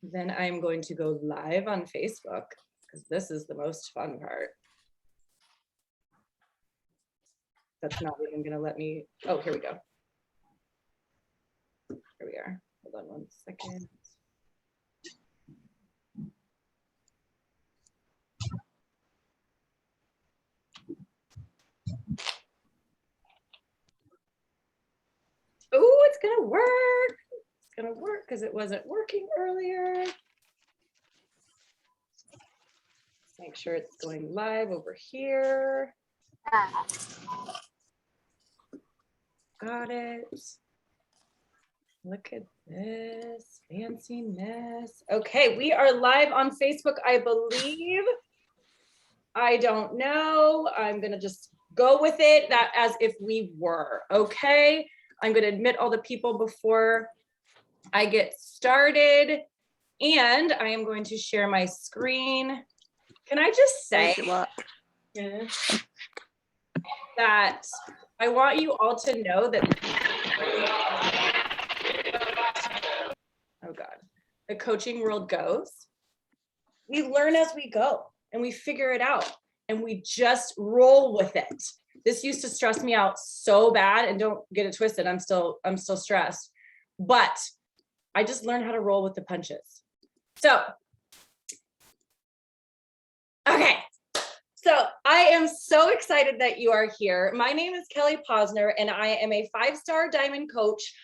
Then I'm going to go live on Facebook because this is the most fun part. That's not even gonna let me, oh, here we go. Here we are. Hold on one second. Oh, it's gonna work. It's gonna work because it wasn't working earlier. Let's make sure it's going live over here. Got it. Look at this fanciness. Okay, we are live on Facebook, I believe. I don't know. I'm gonna just go with it that as if we were, okay? I'm gonna admit all the people before I get started. And I am going to share my screen. Can I just say that I want you all to know that, oh God, the coaching world goes. We learn as we go and we figure it out and we just roll with it. This used to stress me out so bad, and don't get it twisted, I'm still stressed, but I just learned how to roll with the punches. So, okay. So I am so excited that you are here. My name is Kelly Posner, and I am a 5-star diamond coach,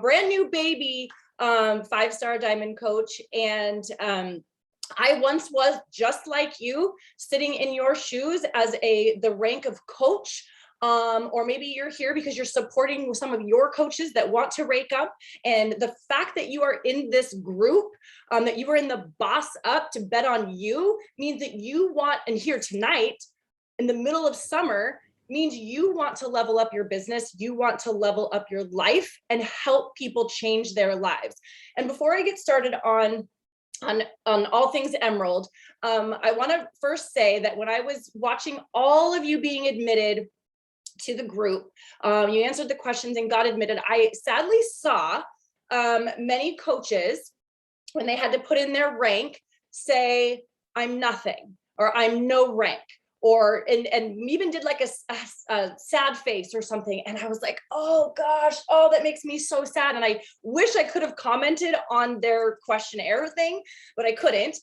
brand new baby 5-star diamond coach. And I once was just like you, sitting in your shoes as the rank of coach. Or maybe you're here because you're supporting some of your coaches that want to rake up. And the fact that you are in this group, that you are in the Boss Up to Bet on You, means that you want, and here tonight, in the middle of summer, means you want to level up your business, you want to level up your life and help people change their lives. And before I get started on all things Emerald, I want to first say that when I was watching all of you being admitted to the group, you answered the questions and got admitted, I sadly saw many coaches, when they had to put in their rank, say, I'm nothing, or I'm no rank, or and even did like a sad face or something. And I was like, oh gosh, oh, that makes me so sad. And I wish I could have commented on their questionnaire thing, but I couldn't,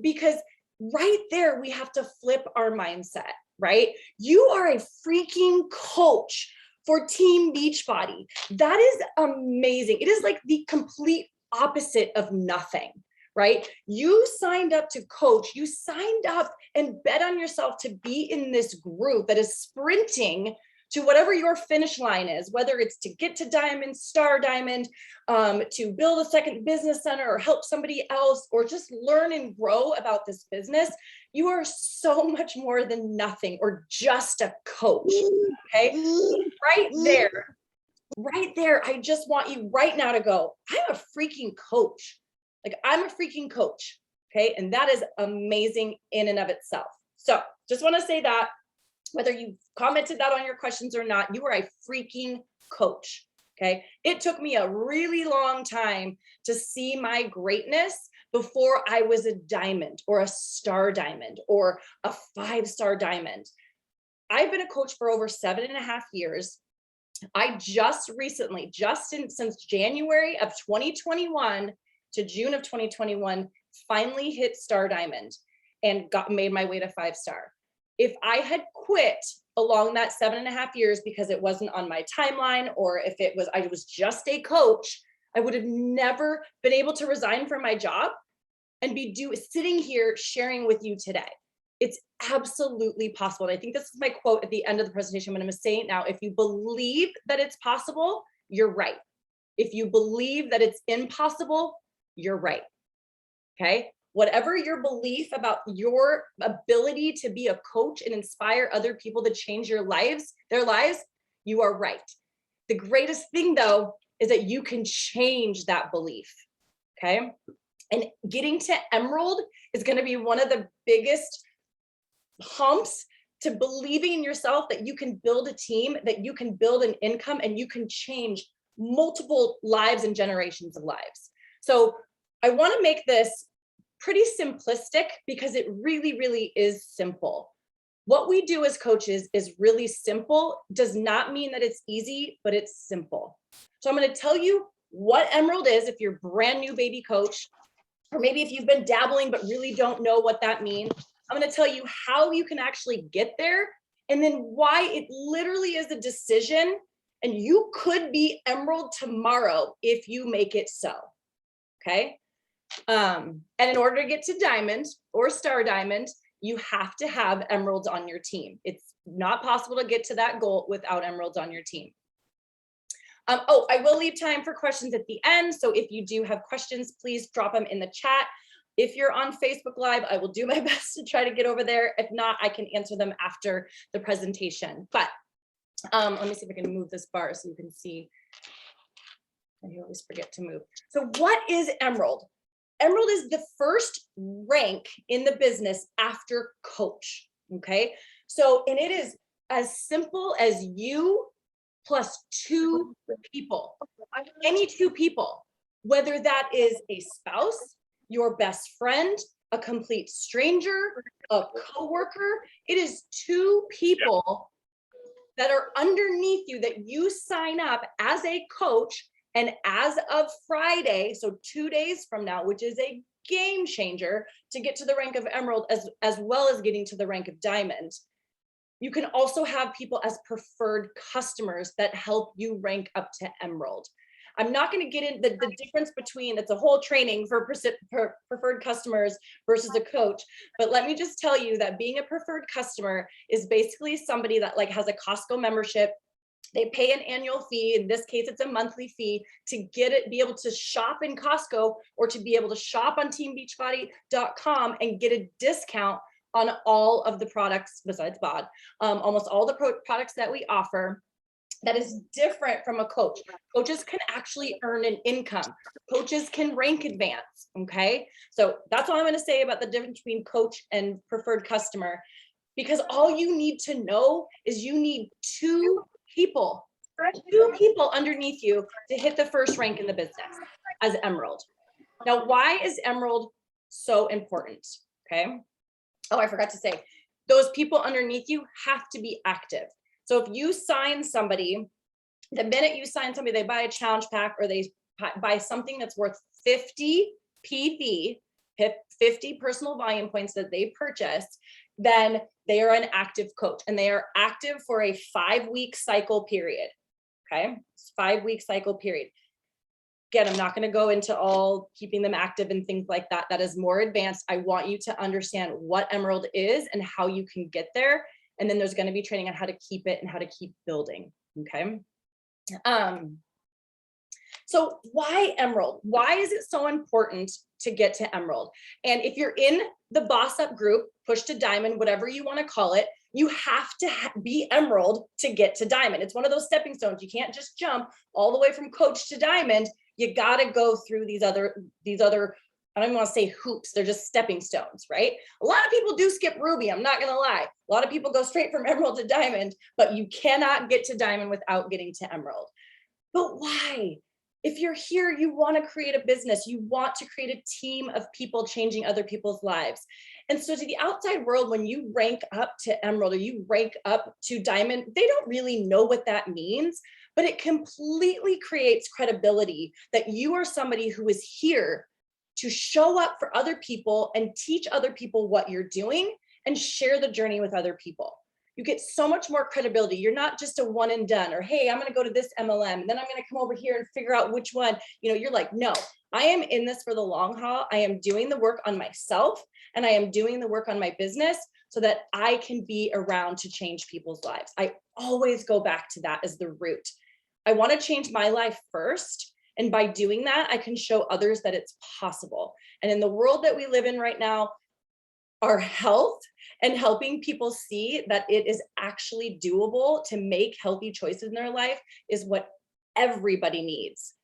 because right there, we have to flip our mindset, right? You are a freaking coach for Team Beachbody. That is amazing. It is like the complete opposite of nothing, right? You signed up to coach, you signed up and bet on yourself to be in this group that is sprinting to whatever your finish line is, whether it's to get to Diamond, Star Diamond, to build a second business center or help somebody else, or just learn and grow about this business. You are so much more than nothing or just a coach, okay? Right there, I just want you right now to go, I'm a freaking coach. Like, I'm a freaking coach, okay? And that is amazing in and of itself. So just want to say that, whether you commented that on your questions or not, you are a freaking coach, okay? It took me a really long time to see my greatness before I was a diamond or a star diamond or a 5-star diamond. I've been a coach for over 7.5 years. I just recently, since January of 2021 to June of 2021, finally hit Star Diamond and made my way to 5-star. If I had quit along that 7.5 years because it wasn't on my timeline, or if I was just a coach, I would have never been able to resign from my job and be sitting here sharing with you today. It's absolutely possible. And I think this is my quote at the end of the presentation, but I'm going to say it now. If you believe that it's possible, you're right. If you believe that it's impossible, you're right. Okay? Whatever your belief about your ability to be a coach and inspire other people to change their lives, you are right. The greatest thing, though, is that you can change that belief. Okay? And getting to Emerald is going to be one of the biggest humps to believing in yourself, that you can build a team, that you can build an income, and you can change multiple lives and generations of lives. So I want to make this pretty simplistic because it really, really is simple. What we do as coaches is really simple. Does not mean that it's easy, but it's simple. So I'm going to tell you what Emerald is if you're brand new baby coach, or maybe if you've been dabbling but really don't know what that means. I'm going to tell you how you can actually get there, and then why it literally is a decision, and you could be Emerald tomorrow if you make it so. Okay. And in order to get to Diamond or Star Diamond, you have to have Emeralds on your team. It's not possible to get to that goal without Emeralds on your team. Oh, I will leave time for questions at the end. So if you do have questions, please drop them in the chat. If you're on Facebook Live, I will do my best to try to get over there. If not, I can answer them after the presentation. But let me see if I can move this bar so you can see. I always forget to move. So what is Emerald? Emerald is the first rank in the business after coach, okay? So, and it is as simple as you plus 2 people, any 2 people, whether that is a spouse, your best friend, a complete stranger, a coworker. It is 2 people that are underneath you that you sign up as a coach. And as of Friday, so 2 days from now, which is a game changer to get to the rank of Emerald as well as getting to the rank of Diamond. You can also have people as preferred customers that help you rank up to Emerald. I'm not going to get into the difference between, it's a whole training for preferred customers versus a coach. But let me just tell you that being a preferred customer is basically somebody that like has a Costco membership. They pay an annual fee. In this case, it's a monthly fee to be able to shop in Costco or to be able to shop on teambeachbody.com and get a discount on all of the products besides BOD, almost all the products that we offer. That is different from a coach. Coaches can actually earn an income. Coaches can rank advance, okay? So that's all I'm gonna say about the difference between coach and preferred customer, because all you need to know is you need 2 people underneath you to hit the first rank in the business as Emerald. Now, why is Emerald so important? Okay. Oh, I forgot to say, those people underneath you have to be active. So if you sign somebody, the minute you sign somebody, they buy a challenge pack or they buy something that's worth 50 PV, 50 personal volume points that they purchased, then they are an active coach, and they are active for a 5-week cycle period. Okay, 5-week cycle period. Again, I'm not going to go into all keeping them active and things like that. That is more advanced. I want you to understand what Emerald is and how you can get there. And then there's going to be training on how to keep it and how to keep building. Okay. So why Emerald? Why is it so important to get to Emerald? And if you're in the Boss Up group, Push to Diamond, whatever you want to call it, you have to be Emerald to get to Diamond. It's one of those stepping stones. You can't just jump all the way from coach to Diamond. You got to go through these other, I don't even want to say hoops. They're just stepping stones, right? A lot of people do skip Ruby. I'm not going to lie. A lot of people go straight from Emerald to Diamond, but you cannot get to Diamond without getting to Emerald. But why? If you're here, you want to create a business. You want to create a team of people changing other people's lives. And so to the outside world, when you rank up to Emerald or you rank up to Diamond, they don't really know what that means, but it completely creates credibility that you are somebody who is here to show up for other people and teach other people what you're doing and share the journey with other people. You get so much more credibility. You're not just a one and done, or hey, I'm going to go to this MLM and then I'm going to come over here and figure out which one. You're like, no, I am in this for the long haul. I am doing the work on myself and I am doing the work on my business so that I can be around to change people's lives. I always go back to that as the root. I want to change my life first. And by doing that, I can show others that it's possible. And in the world that we live in right now, our health and helping people see that it is actually doable to make healthy choices in their life is what everybody needs.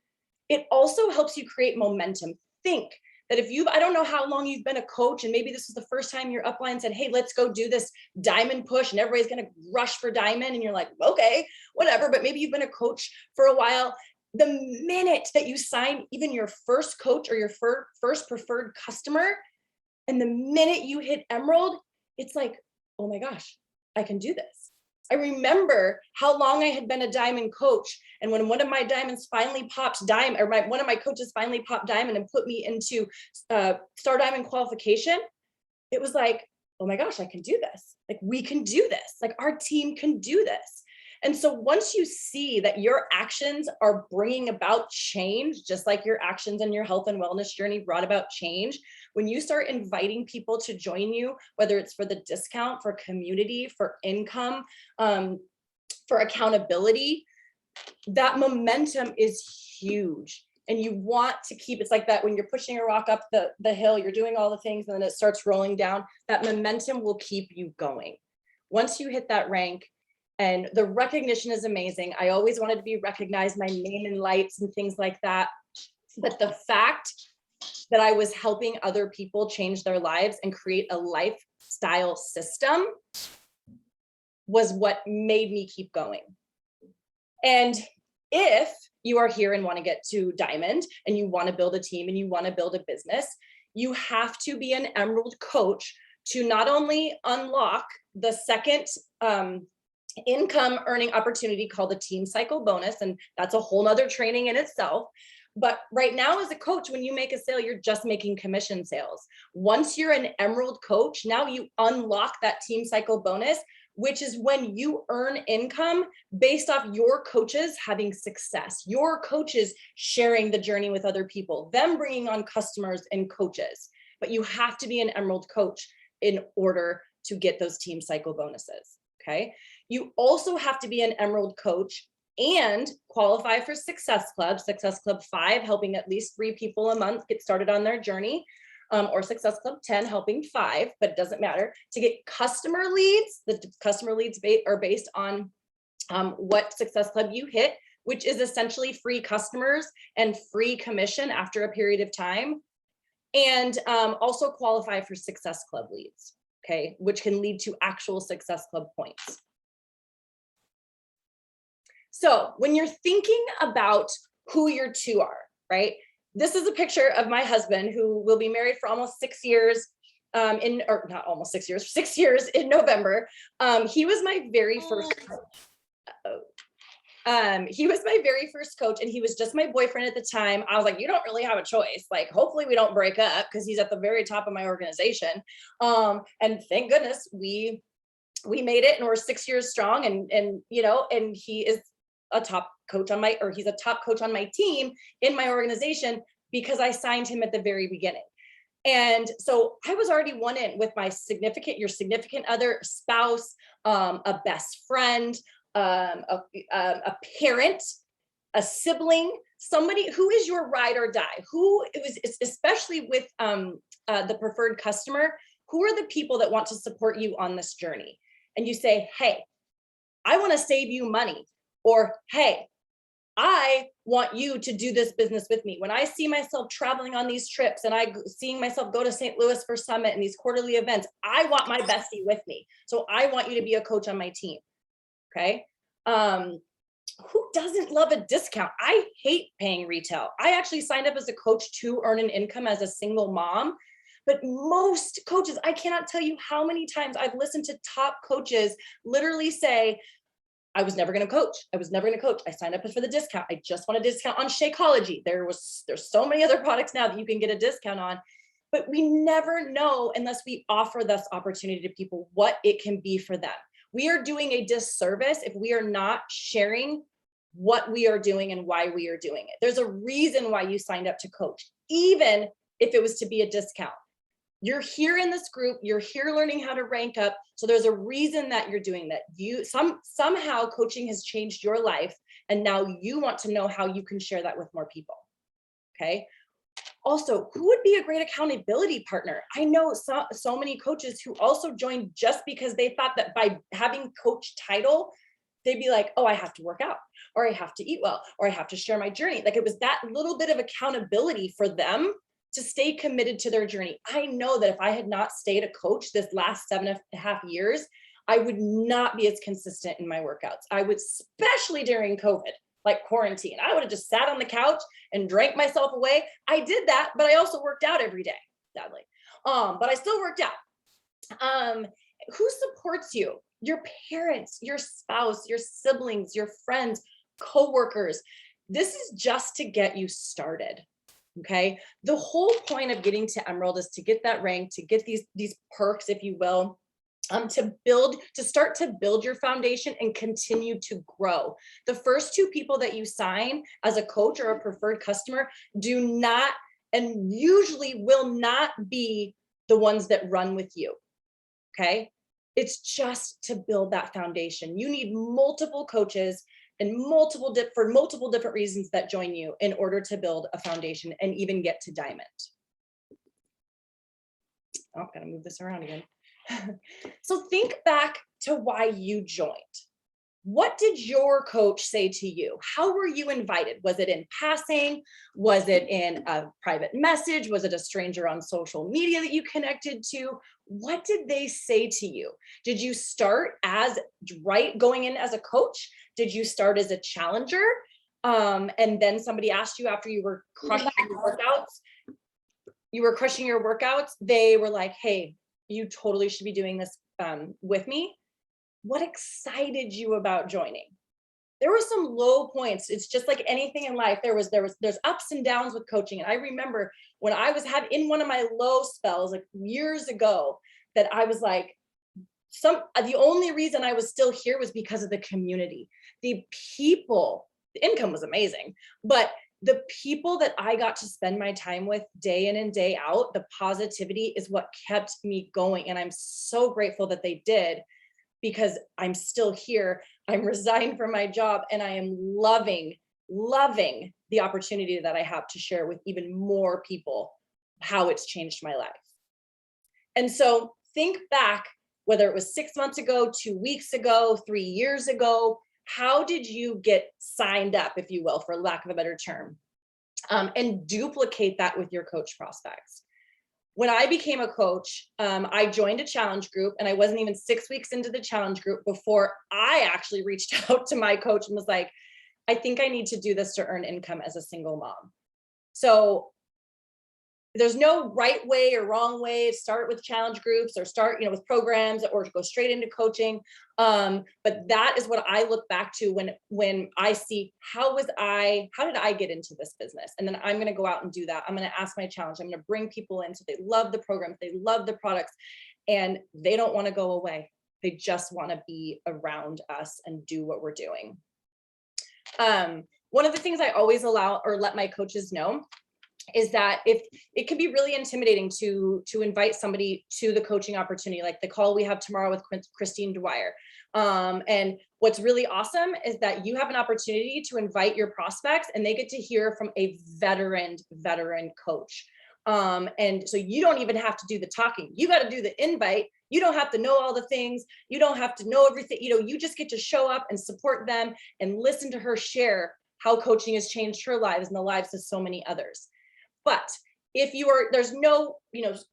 It also helps you create momentum. Think that if I don't know how long you've been a coach, and maybe this is the first time your upline said, hey, let's go do this Diamond push, and everybody's going to rush for Diamond. And you're like, okay, whatever. But maybe you've been a coach for a while. The minute that you sign even your first coach or your first preferred customer, and the minute you hit Emerald, it's like, oh my gosh, I can do this. I remember how long I had been a diamond coach. And when one of my diamonds finally popped diamond, or one of my coaches finally popped diamond and put me into Star Diamond qualification, it was like, oh my gosh, I can do this. Like, we can do this. Like, our team can do this. And so once you see that your actions are bringing about change, just like your actions and your health and wellness journey brought about change, when you start inviting people to join you, whether it's for the discount, for community, for income, for accountability, that momentum is huge. And you want to keep, it's like that when you're pushing a rock up the hill, you're doing all the things and then it starts rolling down, that momentum will keep you going. Once you hit that rank, and the recognition is amazing. I always wanted to be recognized, my name in lights and things like that. But the fact that I was helping other people change their lives and create a lifestyle system was what made me keep going. And if you are here and want to get to Diamond and you want to build a team and you want to build a business, you have to be an Emerald coach to not only unlock the second income earning opportunity called the Team Cycle Bonus, and that's a whole nother training in itself. But right now as a coach, when you make a sale, you're just making commission sales. Once you're an Emerald coach, now you unlock that Team Cycle Bonus, which is when you earn income based off your coaches having success, your coaches sharing the journey with other people, them bringing on customers and coaches. But you have to be an Emerald coach in order to get those Team Cycle bonuses, okay? You also have to be an Emerald coach and qualify for Success Club 5, helping at least 3 people a month get started on their journey, or Success Club 10, helping 5, but it doesn't matter. To get customer leads, the customer leads are based on what Success Club you hit, which is essentially free customers and free commission after a period of time. And also qualify for Success Club leads, okay, which can lead to actual Success Club points. So when you're thinking about who your 2 are, right? This is a picture of my husband who will be married for almost 6 years or not almost 6 years, 6 years in November. He was my very first coach. He was my very first coach and he was just my boyfriend at the time. I was like, you don't really have a choice. Like, hopefully we don't break up because he's at the very top of my organization. And thank goodness we made it and we're 6 years strong and you know, and he is a top coach on he's a top coach on my team in my organization because I signed him at the very beginning. And so I was already one in with my your significant other, spouse, a best friend, a parent, a sibling, somebody who is your ride or die, who it was, especially with the preferred customer, who are the people that want to support you on this journey? And you say, hey, I want to save you money. Or, hey, I want you to do this business with me. When I see myself traveling on these trips and seeing myself go to St. Louis for Summit and these quarterly events, I want my bestie with me. So I want you to be a coach on my team, okay? Who doesn't love a discount? I hate paying retail. I actually signed up as a coach to earn an income as a single mom. But most coaches, I cannot tell you how many times I've listened to top coaches literally say, I was never going to coach. I was never going to coach. I signed up for the discount. I just want a discount on Shakeology. There's so many other products now that you can get a discount on, but we never know unless we offer this opportunity to people what it can be for them. We are doing a disservice if we are not sharing what we are doing and why we are doing it. There's a reason why you signed up to coach, even if it was to be a discount. You're here in this group, you're here learning how to rank up. So there's a reason that you're doing that. Somehow coaching has changed your life. And now you want to know how you can share that with more people. Okay. Also, who would be a great accountability partner? I know so many coaches who also joined just because they thought that by having coach title, they'd be like, oh, I have to work out, or I have to eat well, or I have to share my journey. Like, it was that little bit of accountability for them to stay committed to their journey. I know that if I had not stayed a coach this last 7.5 years, I would not be as consistent in my workouts. I would, especially during COVID, like quarantine. I would have just sat on the couch and drank myself away. I did that, but I also worked out every day, sadly. But I still worked out. Who supports you? Your parents, your spouse, your siblings, your friends, coworkers. This is just to get you started. Okay. The whole point of getting to Emerald is to get that rank, to get these perks, if you will, to start to build your foundation and continue to grow. The first two people that you sign as a coach or a preferred customer do not, and usually will not be the ones that run with you. Okay. It's just to build that foundation. You need multiple coaches and for multiple different reasons that join you in order to build a foundation and even get to diamond. Oh, gotta move this around again. So think back to why you joined. What did your coach say to you? How were you invited? Was it in passing? Was it in a private message? Was it a stranger on social media that you connected to? What did they say to you? Did you start as going in as a coach? Did you start as a challenger? And then somebody asked you after you were crushing your workouts, they were like, hey, you totally should be doing this with me. What excited you about joining? There were some low points. It's just like anything in life. There's ups and downs with coaching. And I remember when I was in one of my low spells, like years ago, that I was like, the only reason I was still here was because of the community. The people, the income was amazing, but the people that I got to spend my time with day in and day out, the positivity is what kept me going. And I'm so grateful that they did, because I'm still here. I'm resigned from my job and I am loving the opportunity that I have to share with even more people how it's changed my life. And so think back, whether it was 6 months ago, 2 weeks ago, 3 years ago, how did you get signed up, if you will, for lack of a better term, and duplicate that with your coach prospects. When I became a coach, I joined a challenge group, and I wasn't even 6 weeks into the challenge group before I actually reached out to my coach and was like, I think I need to do this to earn income as a single mom. So there's no right way or wrong way to start with challenge groups or start, with programs or to go straight into coaching. But that is what I look back to when I see how did I get into this business? And then I'm going to go out and do that. I'm going to ask my challenge. I'm going to bring people in so they love the programs, they love the products, and they don't want to go away. They just want to be around us and do what we're doing. One of the things I always let my coaches know is that if it can be really intimidating to invite somebody to the coaching opportunity, like the call we have tomorrow with Christine Dwyer. And what's really awesome is that you have an opportunity to invite your prospects and they get to hear from a veteran coach. And so you don't even have to do the talking. You got to do the invite. You don't have to know all the things. You don't have to know everything. You just get to show up and support them and listen to her share how coaching has changed her lives and the lives of so many others. But if there's no,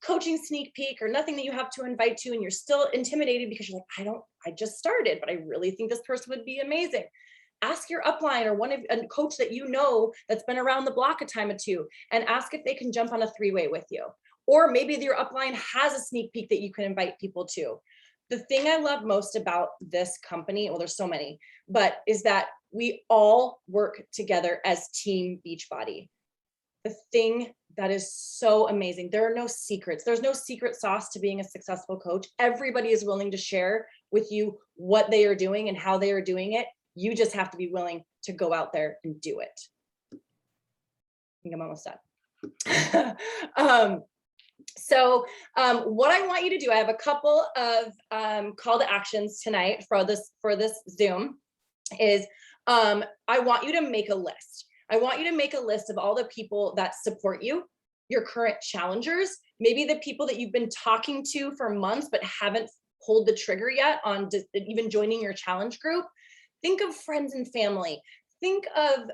coaching sneak peek or nothing that you have to invite to, and you're still intimidated because you're like, I just started, but I really think this person would be amazing. Ask your upline or a coach that that's been around the block a time or two, and ask if they can jump on a 3-way with you. Or maybe your upline has a sneak peek that you can invite people to. The thing I love most about this company, well, there's so many, but is that we all work together as Team Beachbody. The thing that is so amazing, there are no secrets. There's no secret sauce to being a successful coach. Everybody is willing to share with you what they are doing and how they are doing it. You just have to be willing to go out there and do it. I think I'm almost done. So what I want you to do, I have a couple of call to actions tonight for this Zoom, is I want you to make a list. I want you to make a list of all the people that support you, your current challengers, maybe the people that you've been talking to for months but haven't pulled the trigger yet on even joining your challenge group. Think of friends and family. Think of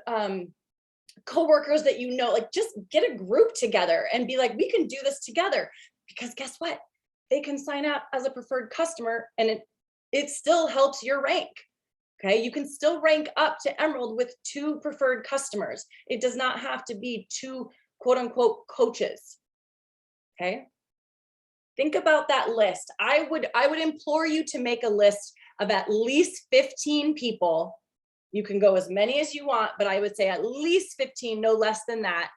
coworkers that like just get a group together and be like, we can do this together. Because guess what? They can sign up as a preferred customer and it still helps your rank. Okay, you can still rank up to Emerald with 2 preferred customers. It does not have to be 2 quote unquote coaches. Okay, think about that list. I would implore you to make a list of at least 15 people. You can go as many as you want, but I would say at least 15, no less than that,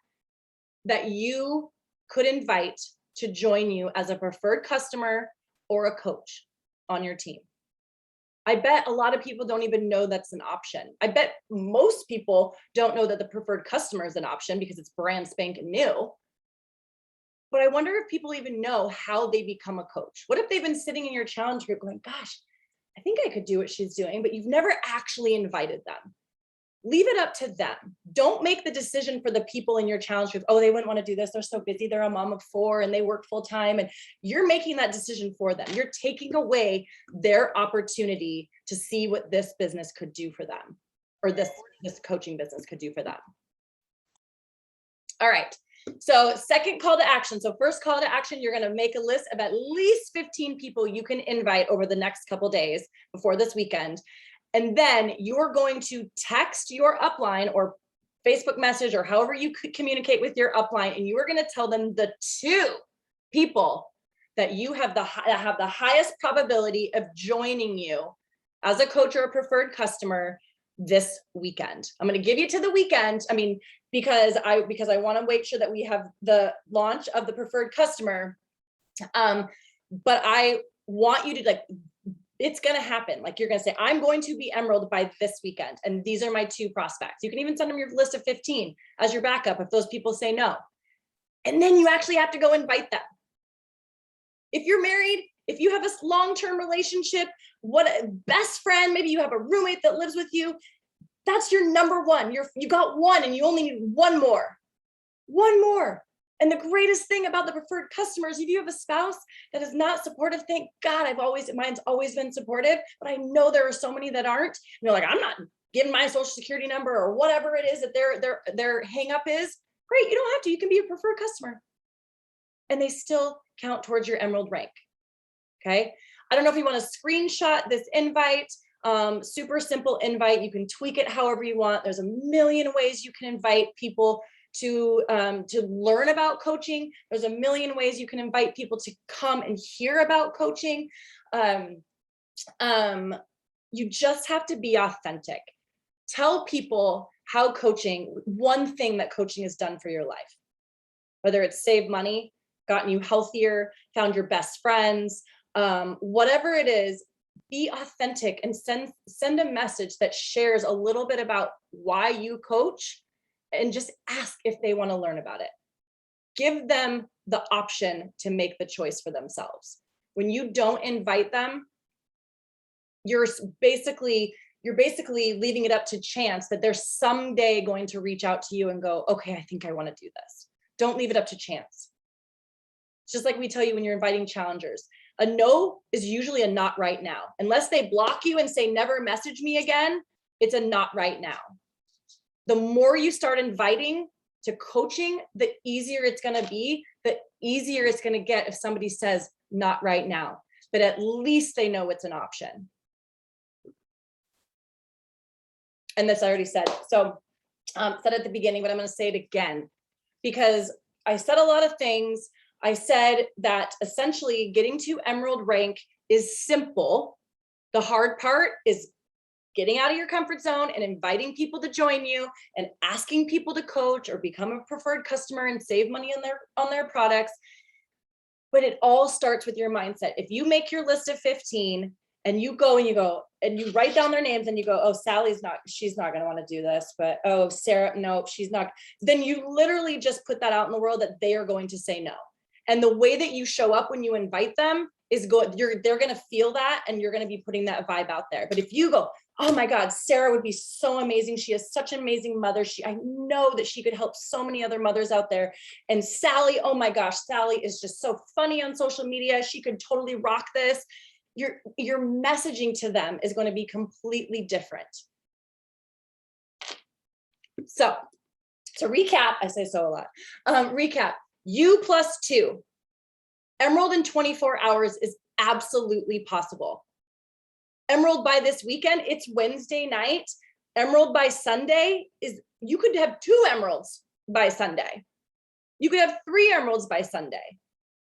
that you could invite to join you as a preferred customer or a coach on your team. I bet a lot of people don't even know that's an option. I bet most people don't know that the preferred customer is an option because it's brand spanking new. But I wonder if people even know how they become a coach. What if they've been sitting in your challenge group going, gosh, I think I could do what she's doing, but you've never actually invited them. Leave it up to them. Don't make the decision for the people in your challenge group. Oh, they wouldn't want to do this. They're so busy. They're a mom of 4 and they work full time. And you're making that decision for them. You're taking away their opportunity to see what this business could do for them, or this coaching business could do for them. All right. So second call to action. So first call to action, you're going to make a list of at least 15 people you can invite over the next couple days before this weekend. And then you're going to text your upline or Facebook message or however you could communicate with your upline. And you are going to tell them the 2 people that you have the highest probability of joining you as a coach or a preferred customer this weekend. I'm going to give you to the weekend. I mean, because I want to make sure that we have the launch of the preferred customer. But I want you to, like, it's going to happen. Like, you're going to say, I'm going to be Emerald by this weekend. And these are my 2 prospects. You can even send them your list of 15 as your backup if those people say no. And then you actually have to go invite them. If you're married, if you have a long-term relationship, what a best friend, maybe you have a roommate that lives with you, that's your number 1. You got 1 and you only need 1 more. 1 more. And the greatest thing about the preferred customers, if you have a spouse that is not supportive, thank God, mine's always been supportive, but I know there are so many that aren't. And they're like, I'm not giving my social security number or whatever it is that their hang up is. Great, you don't have to. You can be a preferred customer. And they still count towards your Emerald rank. Okay. I don't know if you want to screenshot this invite. Super simple invite. You can tweak it however you want. There's a million ways you can invite people to learn about coaching. There's a million ways you can invite people to come and hear about coaching. You just have to be authentic. Tell people how one thing that coaching has done for your life, whether it's saved money, gotten you healthier, found your best friends, whatever it is. Be authentic and send a message that shares a little bit about why you coach, and just ask if they want to learn about it. Give them the option to make the choice for themselves. When you don't invite them, you're basically leaving it up to chance that they're someday going to reach out to you and go, okay, I think I want to do this. Don't leave it up to chance. It's just like we tell you when you're inviting challengers. A no is usually a not right now. Unless they block you and say, never message me again, it's a not right now. The more you start inviting to coaching, the easier it's going to be, the easier it's going to get if somebody says, not right now. But at least they know it's an option. And this I already said. So said at the beginning, but I'm going to say it again, because I said a lot of things. I said that essentially getting to Emerald rank is simple. The hard part is getting out of your comfort zone and inviting people to join you and asking people to coach or become a preferred customer and save money on their products. But it all starts with your mindset. If you make your list of 15 and you write down their names and you go, oh, she's not going to want to do this, but oh, Sarah, no, she's not. Then you literally just put that out in the world that they are going to say no. And the way that you show up when you invite them is they're going to feel that, and you're going to be putting that vibe out there. But if you go, oh my God, Sarah would be so amazing. She is such an amazing mother. I know that she could help so many other mothers out there. And Sally, oh my gosh, Sally is just so funny on social media. She could totally rock this. Your messaging to them is going to be completely different. So to recap, I say so a lot. Recap, you plus 2. Emerald in 24 hours is absolutely possible. Emerald by this weekend, it's Wednesday night. Emerald by Sunday is, you could have 2 emeralds by Sunday. You could have 3 emeralds by Sunday.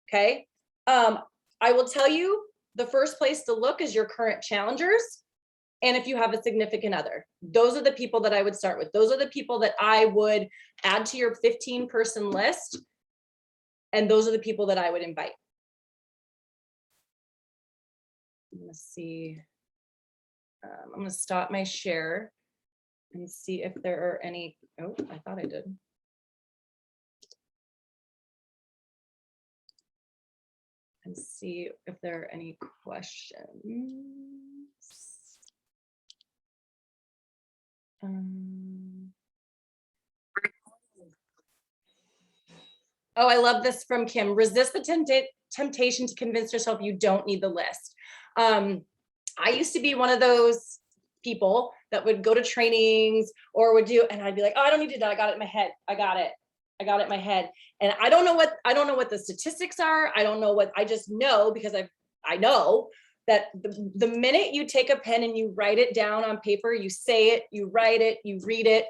Okay. I will tell you, the first place to look is your current challengers. And if you have a significant other, those are the people that I would start with. Those are the people that I would add to your 15-person list. And those are the people that I would invite. I'm gonna see. I'm gonna stop my share and see if there are any. Oh, I thought I did. And see if there are any questions. Oh, I love this from Kim. Resist the temptation to convince yourself you don't need the list. I used to be one of those people that would go to trainings or would do, and I'd be like, oh, I don't need to do that. I got it in my head. I got it in my head. And I don't know what the statistics are. I don't know what, I just know because I know that the minute you take a pen and you write it down on paper, you say it, you write it, you read it,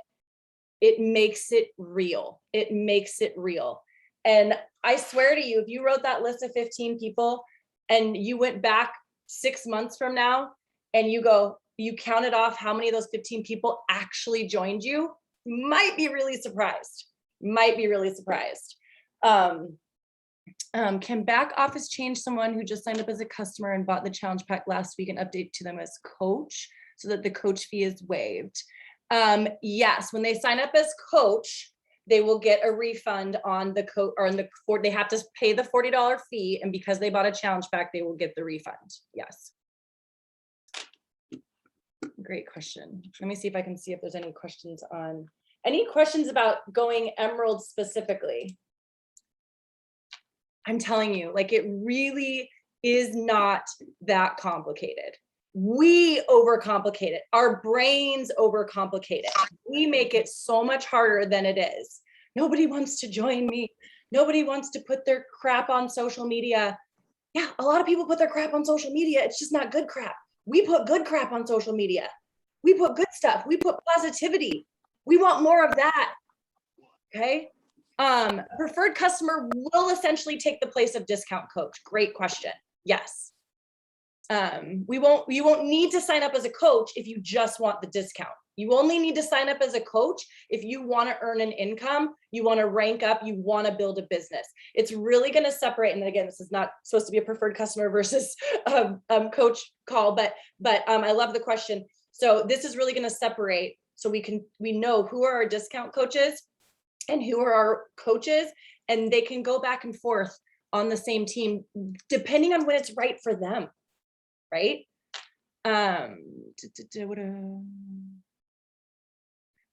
it makes it real. It makes it real. And I swear to you, if you wrote that list of 15 people and you went back 6 months from now and you counted off how many of those 15 people actually joined you, might be really surprised. Can back office change someone who just signed up as a customer and bought the challenge pack last week and update to them as coach so that the coach fee is waived? Yes, when they sign up as coach, they will get a refund on the coach, or they have to pay the $40 fee, and because they bought a challenge pack, they will get the refund. Yes. Great question. Let me see if I can see if there's any questions about going Emerald specifically. I'm telling you, like, it really is not that complicated. We overcomplicate it. Our brains overcomplicate it. We make it so much harder than it is. Nobody wants to join me. Nobody wants to put their crap on social media. Yeah, a lot of people put their crap on social media. It's just not good crap. We put good crap on social media. We put good stuff. We put positivity. We want more of that. Okay. Preferred customer will essentially take the place of discount coach. Great question. Yes. You won't need to sign up as a coach if you just want the discount. You only need to sign up as a coach if you want to earn an income, you want to rank up, you want to build a business. It's really going to separate. And again, this is not supposed to be a preferred customer versus coach call, but I love the question. So this is really going to separate, so we know who are our discount coaches and who are our coaches, and they can go back and forth on the same team depending on when it's right for them. Right?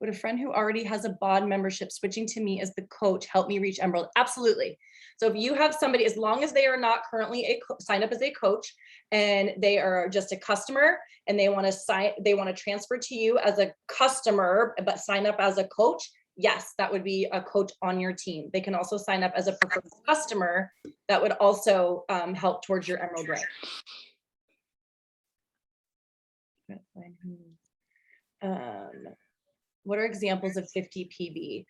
Would a friend who already has a BOD membership switching to me as the coach help me reach Emerald? Absolutely. So if you have somebody, as long as they are not currently signed up as a coach and they are just a customer and they want to transfer to you as a customer but sign up as a coach, yes, that would be a coach on your team. They can also sign up as a preferred customer. That would also help towards your Emerald rank. What are examples of 50 PV?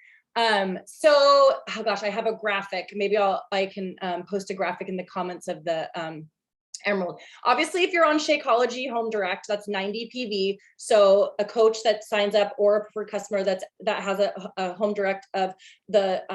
So, oh gosh, I have a graphic. Maybe I can post a graphic in the comments of the Emerald. Obviously, if you're on Shakeology Home Direct, that's 90 PV. So a coach that signs up or a preferred customer that has a Home Direct of the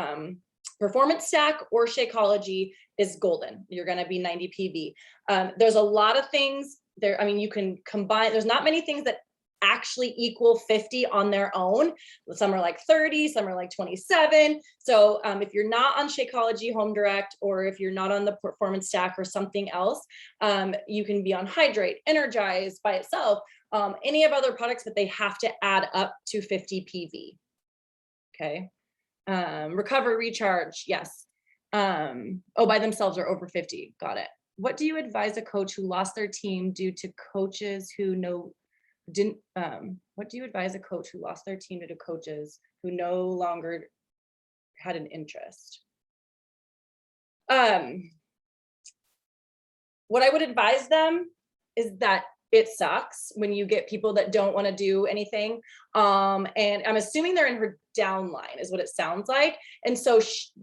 Performance Stack or Shakeology is golden. You're going to be 90 PV. There's a lot of things there. I mean, you can combine, there's not many things that actually equal 50 on their own. Some are like 30, some are like 27. So if you're not on Shakeology Home Direct, or if you're not on the Performance Stack or something else, you can be on Hydrate, Energize by itself, any of other products, but they have to add up to 50 PV. Okay. Recover, Recharge, yes. Oh, by themselves are over 50. Got it. What do you advise a coach who lost their team due to coaches who what do you advise a coach who lost their team due to coaches who no longer had an interest? What I would advise them is that it sucks when you get people that don't want to do anything. And I'm assuming they're in her downline is what it sounds like. And so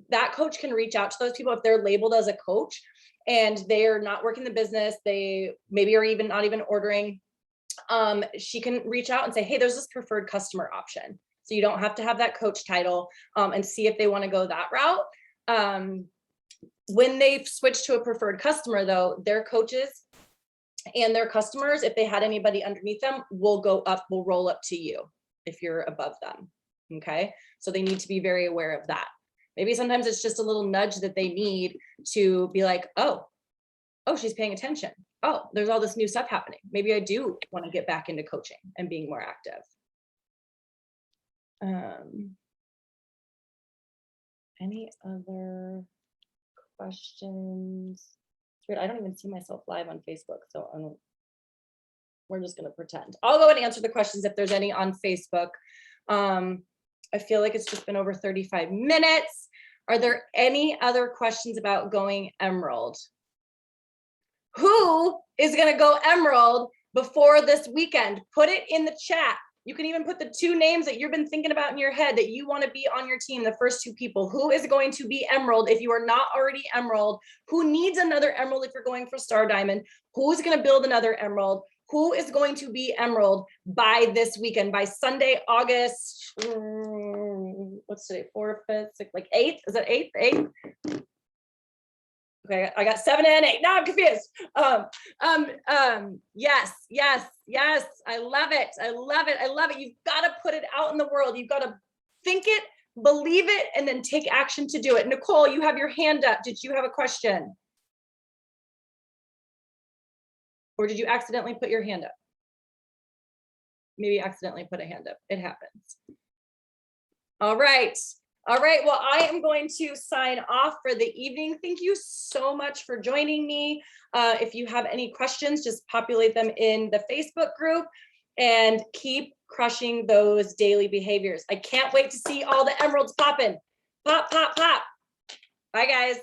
that coach can reach out to those people if they're labeled as a coach and they're not working the business, they maybe are even not even ordering. She can reach out and say, hey, there's this preferred customer option. So you don't have to have that coach title, and see if they want to go that route. When they've switched to a preferred customer though, their coaches and their customers, if they had anybody underneath them, will roll up to you if you're above them. Okay. So they need to be very aware of that. Maybe sometimes it's just a little nudge that they need to be like, oh, she's paying attention. Oh, there's all this new stuff happening. Maybe I do want to get back into coaching and being more active. Any other questions? I don't even see myself live on Facebook, so we're just going to pretend. I'll go and answer the questions if there's any on Facebook. I feel like it's just been over 35 minutes. Are there any other questions about going Emerald? Who is going to go Emerald before this weekend? Put it in the chat. You can even put the 2 names that you've been thinking about in your head that you want to be on your team, the first 2 people. Who is going to be Emerald if you are not already Emerald? Who needs another Emerald if you're going for Star Diamond? Who's going to build another Emerald? Who is going to be Emerald by this weekend, by Sunday, August, what's today, 4th, 5th, 6th, like 8th? Is that 8th? 8th? Okay, I got 7 and 8. Now I'm confused. Yes. I love it. I love it. I love it. You've got to put it out in the world. You've got to think it, believe it, and then take action to do it. Nicole, you have your hand up. Did you have a question? Or did you accidentally put your hand up? Maybe accidentally put a hand up. It happens. All right. All right, well, I am going to sign off for the evening. Thank you so much for joining me. If you have any questions, just populate them in the Facebook group and keep crushing those daily behaviors. I can't wait to see all the emeralds popping. Pop, pop, pop. Bye, guys.